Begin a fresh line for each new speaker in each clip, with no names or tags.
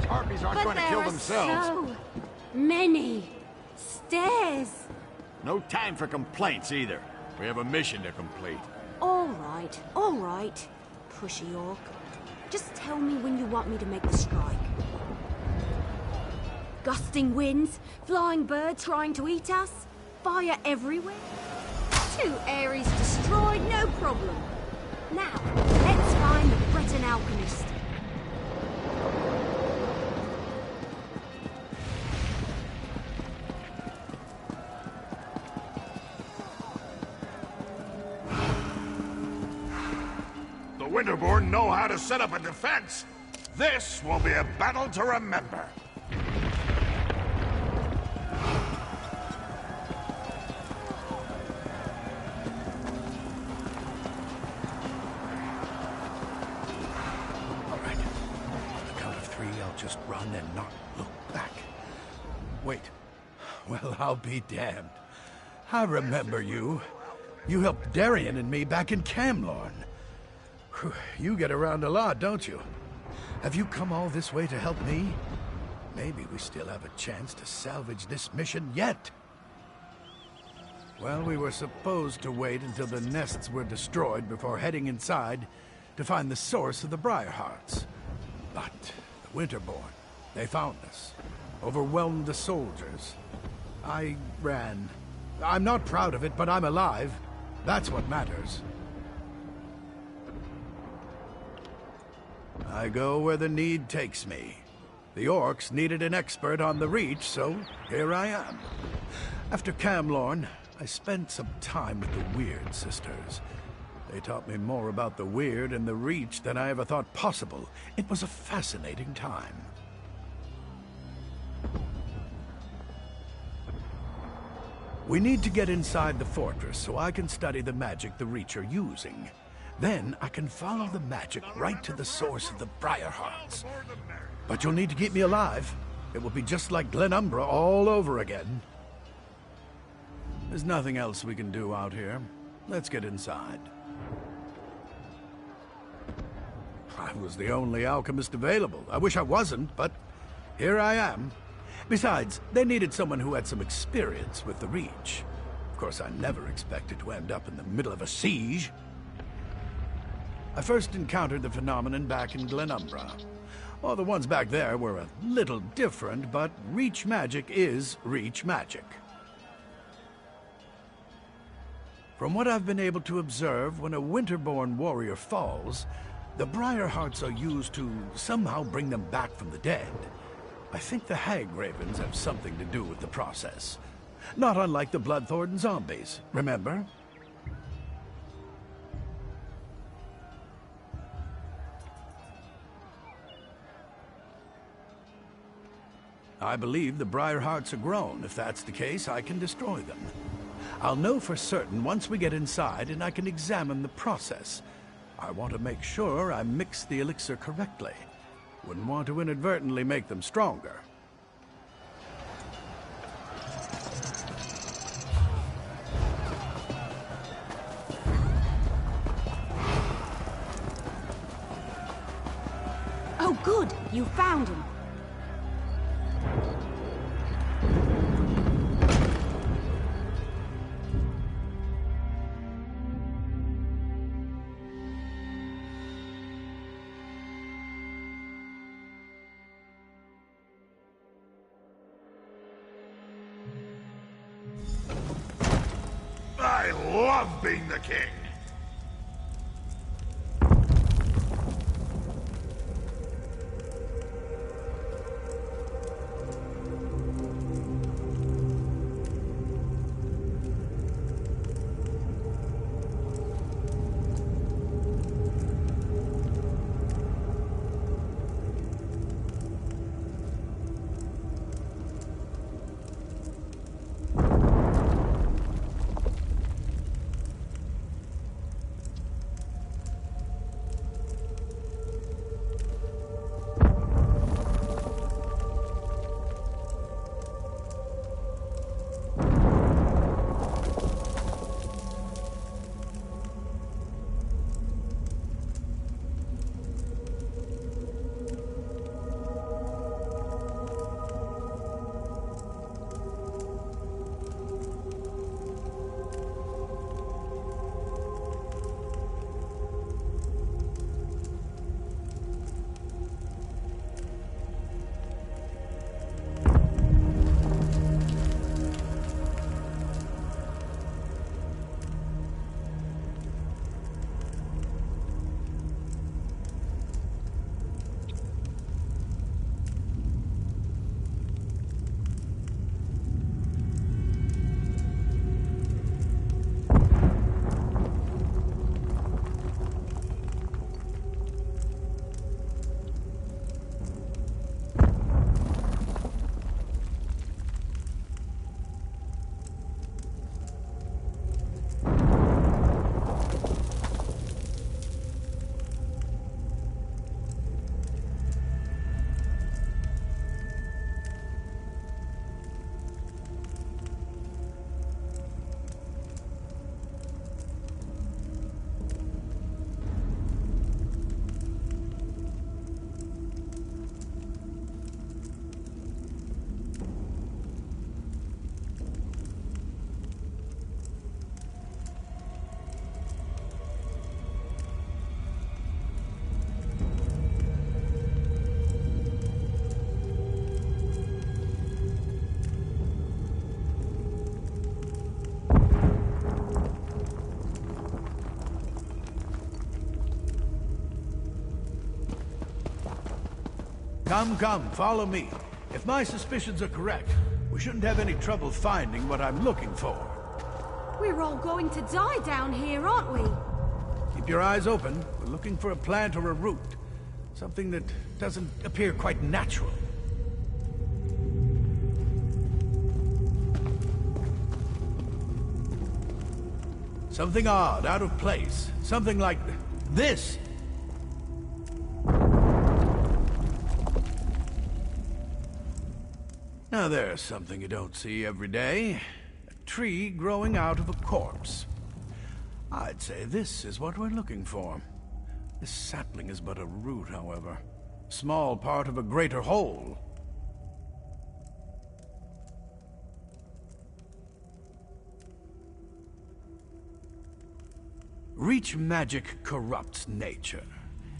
Harpies aren't going to kill themselves.
So many stairs.
No time for complaints either. We have a mission to complete.
All right. Pushy orc. Just tell me when you want me to make the strike. Gusting winds, flying birds trying to eat us, fire everywhere. 2 Ares destroyed, no problem. Now, let's find the Breton alchemist.
The Winterborn know how to set up a defense. This will be a battle to remember.
All right. On the count of 3, I'll just run and not look back. Wait. Well, I'll be damned. I remember you. You helped Darien and me back in Camlorn. You get around a lot, don't you? Have you come all this way to help me? Maybe we still have a chance to salvage this mission yet. Well, we were supposed to wait until the nests were destroyed before heading inside to find the source of the Briarhearts. But the Winterborn, they found us, overwhelmed the soldiers. I ran. I'm not proud of it, but I'm alive. That's what matters. I go where the need takes me. The orcs needed an expert on the Reach, so here I am. After Camlorn, I spent some time with the Weird Sisters. They taught me more about the Weird and the Reach than I ever thought possible. It was a fascinating time. We need to get inside the fortress so I can study the magic the Reach are using. Then I can follow the magic right to the source of the Briarhearts. But you'll need to keep me alive. It will be just like Glenumbra all over again. There's nothing else we can do out here. Let's get inside. I was the only alchemist available. I wish I wasn't, but here I am. Besides, they needed someone who had some experience with the Reach. Of course, I never expected to end up in the middle of a siege. I first encountered the phenomenon back in Glenumbra. Well, the ones back there were a little different, but Reach magic is Reach magic. From what I've been able to observe, when a Winterborn warrior falls, the Briarhearts are used to somehow bring them back from the dead. I think the Hag Ravens have something to do with the process. Not unlike the Bloodthorn zombies, remember? I believe the Briarhearts are grown. If that's the case, I can destroy them. I'll know for certain once we get inside and I can examine the process. I want to make sure I mix the elixir correctly. Wouldn't want to inadvertently make them stronger.
Oh, good! You found him!
I love being the king.
Come, follow me. If my suspicions are correct, we shouldn't have any trouble finding what I'm looking for.
We're all going to die down here, aren't we?
Keep your eyes open. We're looking for a plant or a root. Something that doesn't appear quite natural. Something odd, out of place. Something like this. Now there's something you don't see every day. A tree growing out of a corpse. I'd say this is what we're looking for. This sapling is but a root, however. Small part of a greater whole. Reach magic corrupts nature.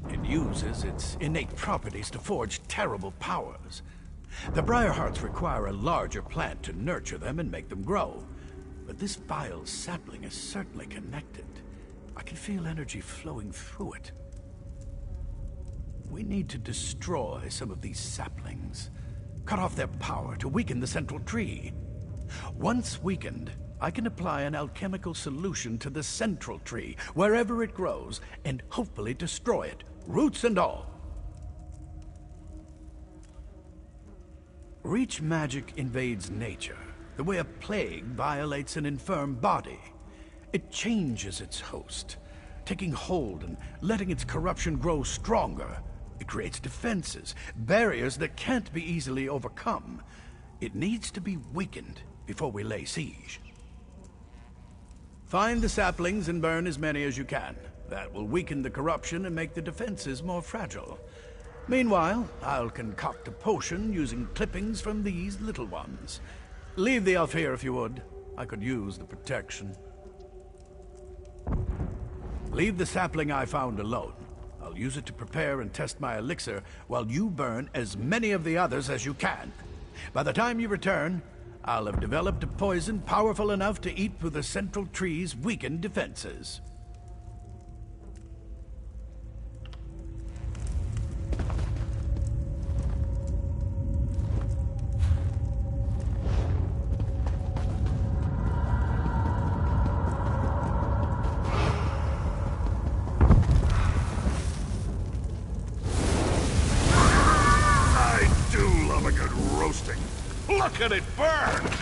It uses its innate properties to forge terrible powers. The Briarhearts require a larger plant to nurture them and make them grow. But this vile sapling is certainly connected. I can feel energy flowing through it. We need to destroy some of these saplings. Cut off their power to weaken the central tree. Once weakened, I can apply an alchemical solution to the central tree, wherever it grows, and hopefully destroy it, roots and all. Reach magic invades nature, the way a plague violates an infirm body. It changes its host, taking hold and letting its corruption grow stronger. It creates defenses, barriers that can't be easily overcome. It needs to be weakened before we lay siege. Find the saplings and burn as many as you can. That will weaken the corruption and make the defenses more fragile. Meanwhile, I'll concoct a potion using clippings from these little ones. Leave the elf here if you would. I could use the protection. Leave the sapling I found alone. I'll use it to prepare and test my elixir while you burn as many of the others as you can. By the time you return, I'll have developed a poison powerful enough to eat through the central tree's weakened defenses.
Look at it burn!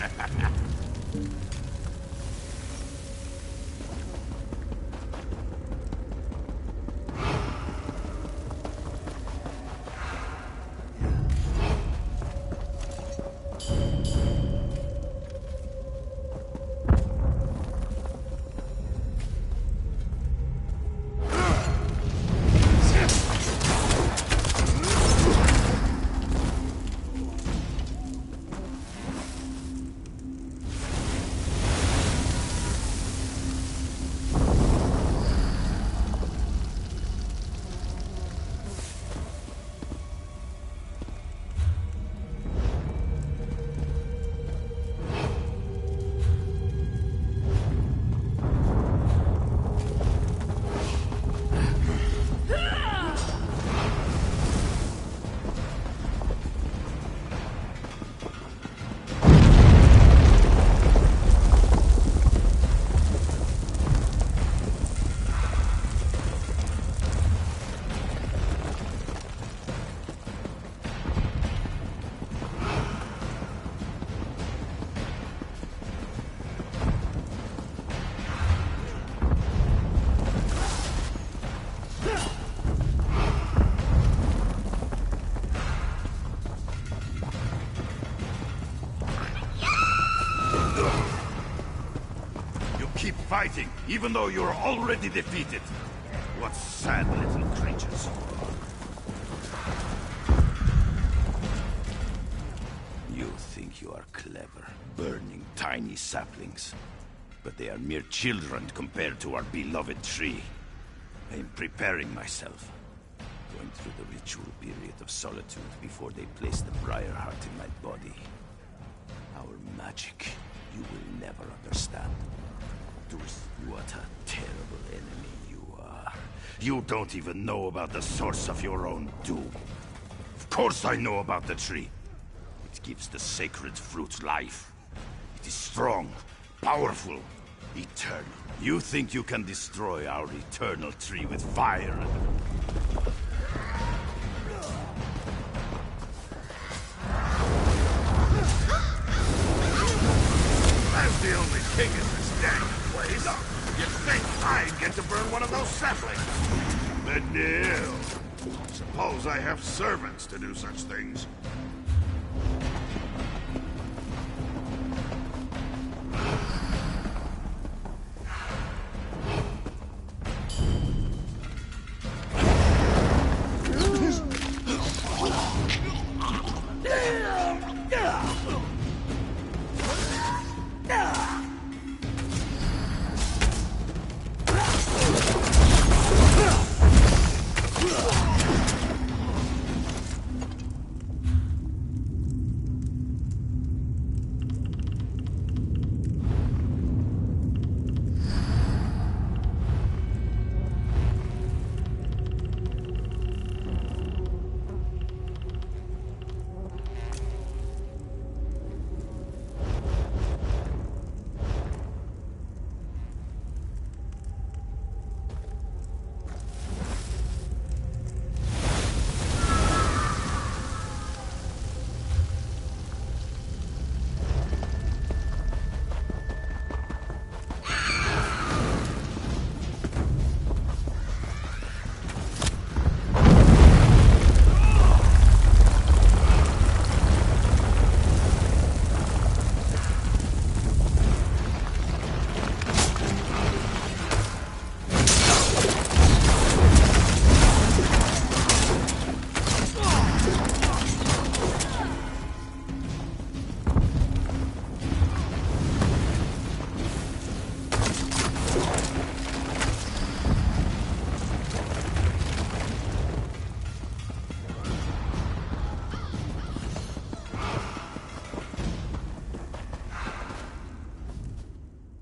Fighting, even though you're already defeated. What sad little creatures. You think you are clever, burning tiny saplings. But they are mere children compared to our beloved tree. I am preparing myself. Going through the ritual period of solitude before they place the Briarheart in my body. Our magic, you will never understand. What a terrible enemy you are. You don't even know about the source of your own doom. Of course I know about the tree. It gives the sacred fruit life. It is strong, powerful, eternal. You think you can destroy our eternal tree with fire?
As the only king in this dang place, you'd think I'd get to burn one of those saplings. But no. Suppose I have servants to do such things.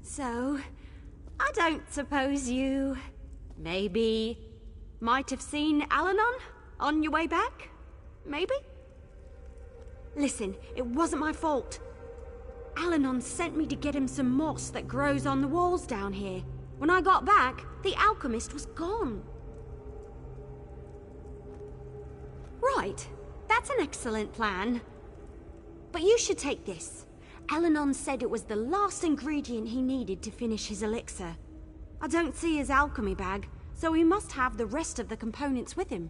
So, I don't suppose you... maybe... might have seen Alanon on your way back? Maybe? Listen, it wasn't my fault. Alanon sent me to get him some moss that grows on the walls down here. When I got back, the alchemist was gone. Right, that's an excellent plan. But you should take this. Alanon said it was the last ingredient he needed to finish his elixir. I don't see his alchemy bag, so he must have the rest of the components with him.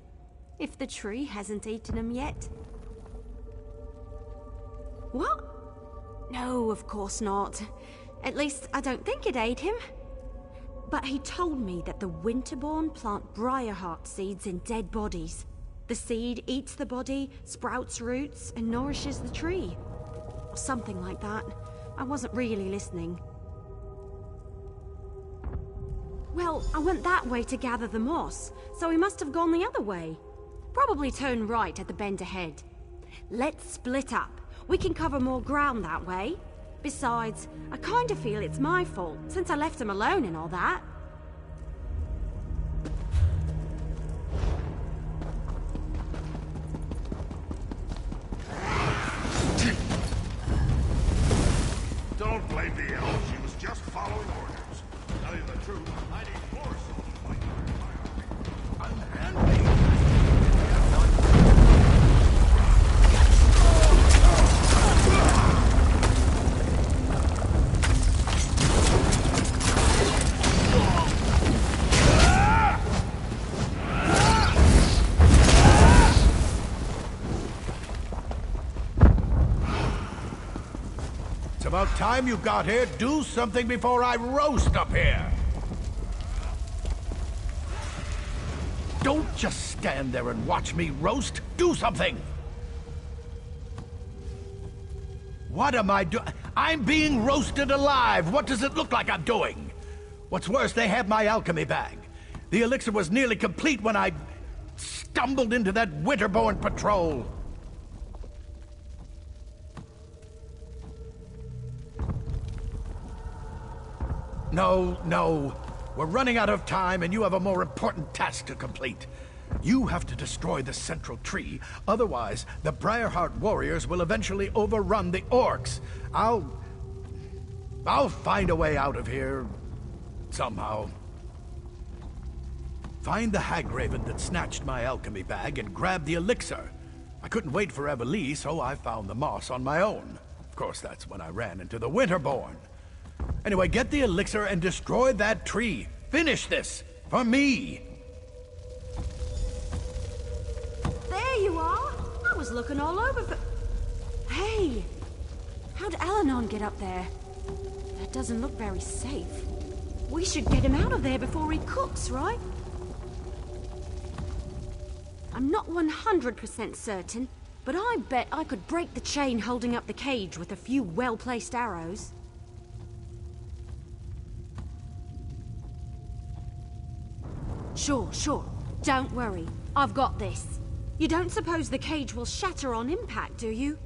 If the tree hasn't eaten them yet. What? No, of course not. At least, I don't think it ate him. But he told me that the Winterborn plant briarheart seeds in dead bodies. The seed eats the body, sprouts roots, and nourishes the tree. Or something like that. I wasn't really listening. Well, I went that way to gather the moss, so he must have gone the other way. Probably turn right at the bend ahead. Let's split up. We can cover more ground that way. Besides, I kind of feel it's my fault, since I left him alone and all that.
Don't blame the elf. She was just following orders. To tell you the truth, I need more souls fighting for my army. Unhandy.
About time you got here. Do something before I roast up here. Don't just stand there and watch me roast. Do something. What am I doing? I'm being roasted alive. What does it look like I'm doing? What's worse, they have my alchemy bag. The elixir was nearly complete when I stumbled into that Winterborn patrol. No. We're running out of time, and you have a more important task to complete. You have to destroy the central tree, otherwise the Briarheart warriors will eventually overrun the orcs. I'll find a way out of here, somehow. Find the Hagraven that snatched my alchemy bag and grab the elixir. I couldn't wait for Everlee, so I found the moss on my own. Of course, that's when I ran into the Winterborn. Anyway, get the elixir and destroy that tree. Finish this, for me!
There you are! I was looking all over for... Hey! How'd Alanon get up there? That doesn't look very safe. We should get him out of there before he cooks, right? I'm not 100% certain, but I bet I could break the chain holding up the cage with a few well-placed arrows. Sure. Don't worry. I've got this. You don't suppose the cage will shatter on impact, do you?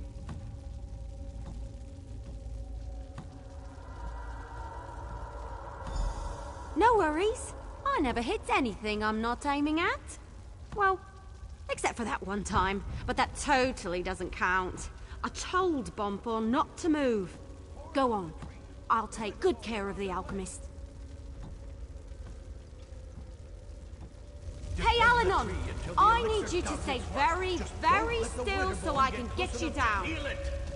No worries. I never hit anything I'm not aiming at. Well, except for that one time, but that totally doesn't count. I told Bomphor not to move. Go on. I'll take good care of the alchemist. Hey, Alanon! I need you to stay very, very still so I can get you down.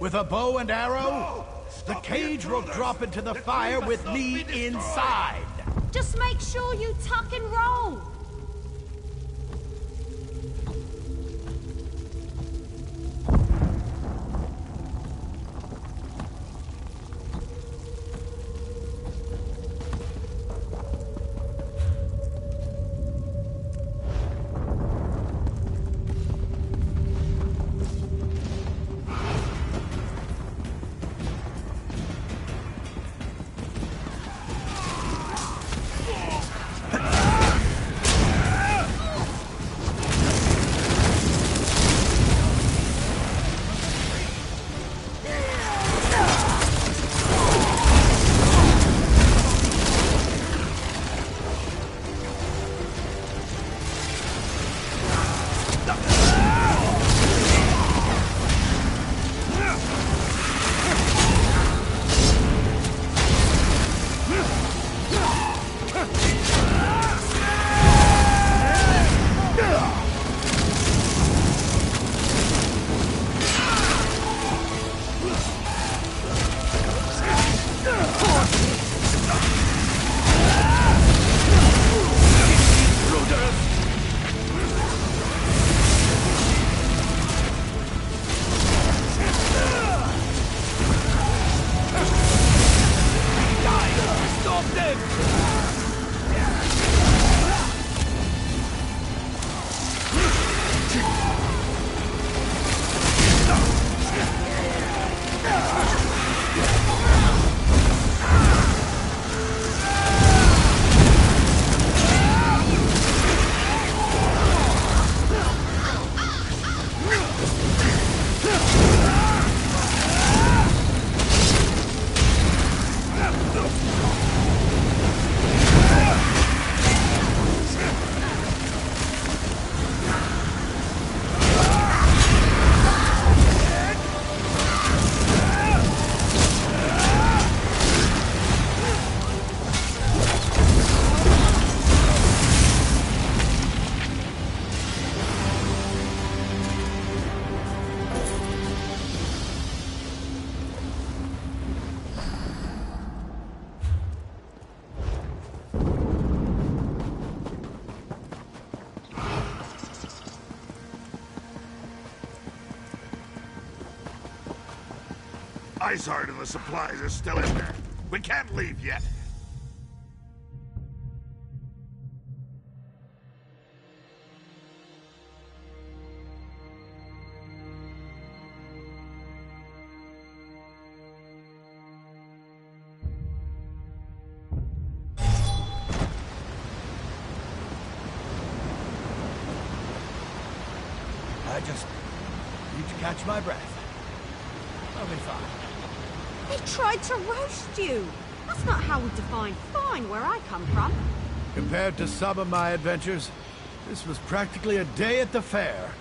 With a bow and arrow? The cage will drop into the fire with me inside.
Just make sure you tuck and roll.
Izard and the supplies are still in there. We can't leave yet.
I just need to catch my breath. I'll be fine.
He tried to roast you. That's not how we define fine where I come from.
Compared to some of my adventures, This was practically a day at the fair.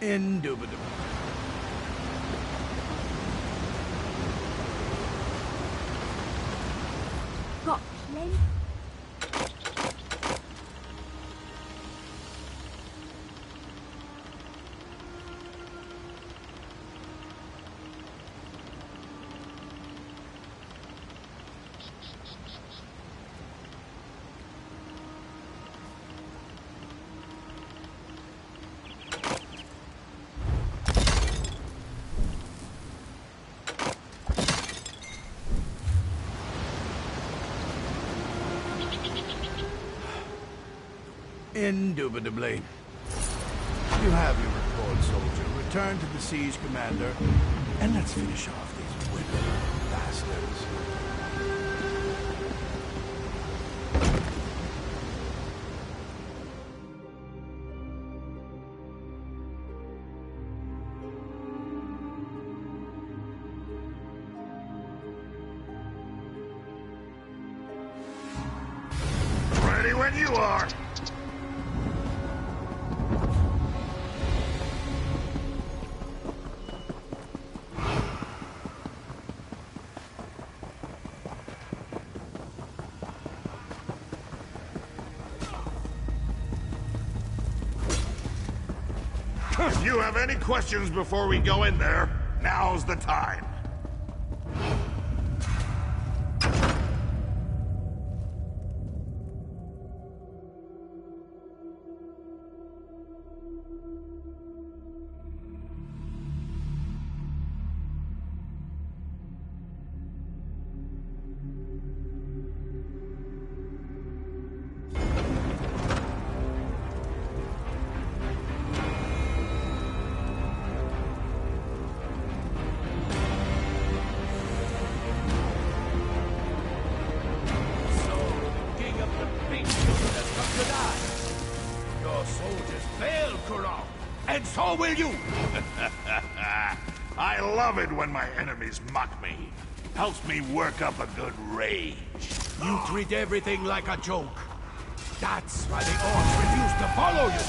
Indubitable.
Got plenty.
Indubitably. You have your report, soldier. Return to the siege commander, and let's finish off these wicked bastards.
Ready when you are. If you have any questions before we go in there, now's the time.
And so will you!
I love it when my enemies mock me. Helps me work up a good rage.
You treat everything like a joke. That's why the orcs refuse to follow you.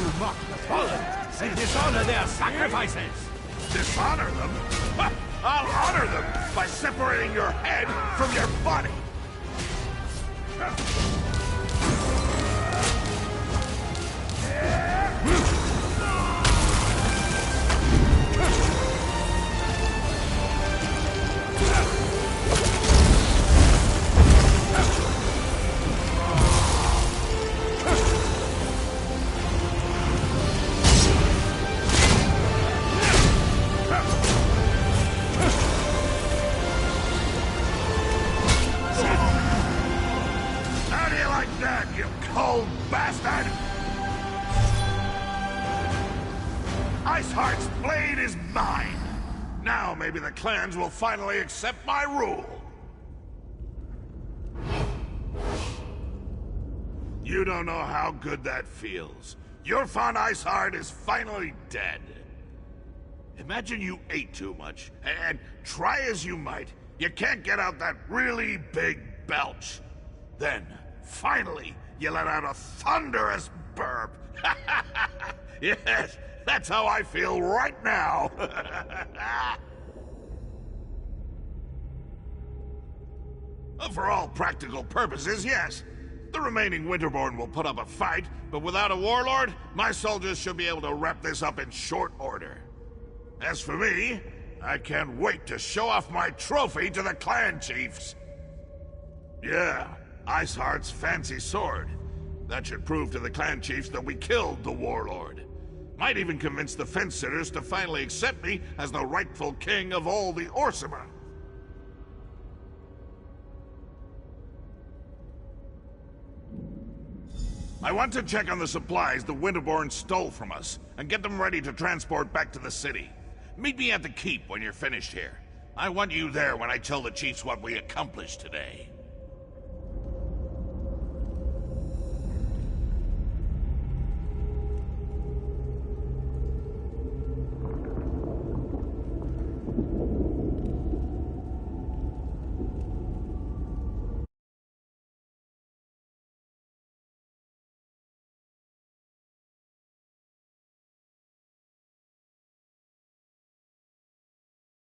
You mock the fallen and dishonor their sacrifices.
Dishonor them? Ha! I'll honor them by separating your head from your body. Iceheart's blade is mine. Now maybe the clans will finally accept my rule. You don't know how good that feels. Your fond Iceheart is finally dead. Imagine you ate too much, and try as you might, you can't get out that really big belch. Then, finally, you let out a thunderous burp. Yes, that's how I feel right now. For all practical purposes, yes. The remaining Winterborn will put up a fight, but without a warlord, my soldiers should be able to wrap this up in short order. As for me, I can't wait to show off my trophy to the clan chiefs. Yeah, Iceheart's fancy sword. That should prove to the clan chiefs that we killed the warlord. Might even convince the fence-sitters to finally accept me as the rightful king of all the Orsima. I want to check on the supplies the Winterborn stole from us, and get them ready to transport back to the city. Meet me at the keep when you're finished here. I want you there when I tell the chiefs what we accomplished today.